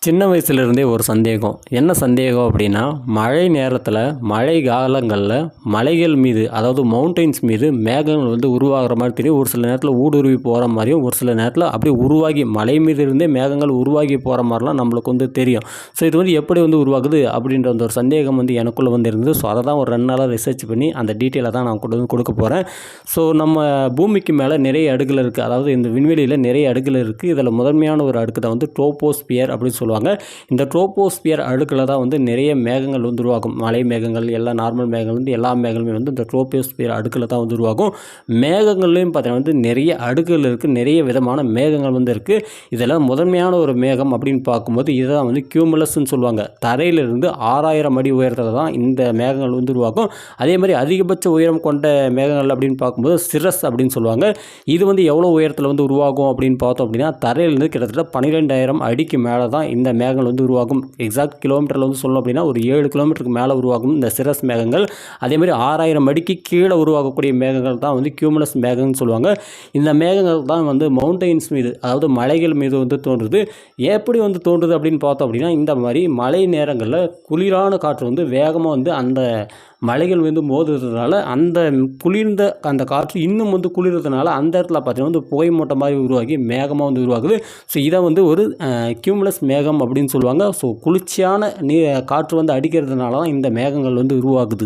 சின்ன வயசுலேருந்தே ஒரு சந்தேகம். என்ன சந்தேகம் அப்படின்னா, மழை நேரத்தில், மழை காலங்களில் மலைகள் மீது, அதாவது மவுண்டெயின்ஸ் மீது மேகங்கள் உருவாகிற மாதிரி தெரியும். ஒரு சில நேரத்தில் ஊடுருவி போகிற மாதிரியும், ஒரு சில நேரத்தில் அப்படியே உருவாகி மலை மீது இருந்தே மேகங்கள் உருவாகி போகிற மாதிரிலாம் நம்மளுக்கு தெரியும். ஸோ இது எப்படி உருவாகுது அப்படின்ற ஒரு சந்தேகம் எனக்குள்ளே இருந்தது. ஸோ அதை தான் ஒரு 2 நாளாக ரிசர்ச் பண்ணி அந்த டீட்டெயிலை தான் நான் கொடுக்க போகிறேன். ஸோ நம்ம பூமிக்கு மேலே நிறைய அடுக்குகள் இருக்குது. அதாவது இந்த விண்வெளியில் நிறைய அடுக்குகள் இருக்குது. இதில் முதன்மையான ஒரு அடுக்கு தான் ட்ரோபோஸ்பியர் அப்படின்னு சொல்லுவாங்க. இந்த ட்ரோபோஸ்பியர் அடுக்கில் தான் நிறைய மேகங்கள் உருவாகும். மலை மேகங்கள், எல்லா நார்மல் மேகங்கள் எல்லா மேகங்களுமே இந்த ட்ரோபோஸ்பியர் அடுக்கில் தான் உருவாகும். மேகங்கள்லையும் பார்த்தீங்கன்னா நிறைய அடுக்குகள் இருக்குது. நிறைய விதமான மேகங்கள் இருக்குது. இதில் முதன்மையான ஒரு மேகம் அப்படின்னு பார்க்கும்போது இதுதான் கியூமுலஸ்ன்னு சொல்லுவாங்க. தரையிலிருந்து 6000 அடி உயரத்தில் தான் இந்த மேகங்கள் உருவாகும். அதே மாதிரி அதிகபட்ச உயரம் கொண்ட மேகங்கள் அப்படின்னு பார்க்கும்போது சிரஸ் அப்படின்னு சொல்லுவாங்க. இது எவ்வளோ உயரத்தில் உருவாகும் அப்படின்னு பார்த்தோம் அப்படின்னா, தரையிலிருந்து கிட்டத்தட்ட 12,000 அடிக்கு மேலே தான் இந்த மேகங்கள் உருவாகும். எக்ஸாக்ட் கிலோமீட்டரில் சொல்லணும் அப்படின்னா ஒரு 7 கிலோமீட்டருக்கு மேலே உருவாகும் இந்த சிரஸ் மேகங்கள். அதே மாதிரி 6000 அடிக்கு கீழே உருவாகக்கூடிய மேகங்கள் தான் கியூமுலஸ் மேகங்கள்னு சொல்லுவாங்க. இந்த மேகங்கள் தான் மவுண்டெயின்ஸ் மீது, அதாவது மலைகள் மீது தோன்றுது. எப்படி தோன்றுது அப்படின்னு பார்த்தோம் அப்படின்னா, இந்த மாதிரி மழை நேரங்களில் குளிரான காற்று வேகமாக அந்த மலைகள் மோதுறதுனால அந்த குளிர்ந்த அந்த காற்று இன்னும் குளிர்றதுனால அந்த இடத்துல பார்த்தீங்கன்னா புகை மூட்டம் மாதிரி உருவாகி மேகமாக உருவாகுது. ஸோ இதை ஒரு கியூமுலஸ் மேகம் அப்படின்னு சொல்லுவாங்க. ஸோ குளிர்ச்சியான காற்று அடிக்கிறதுனால தான் இந்த மேகங்கள் உருவாகுது.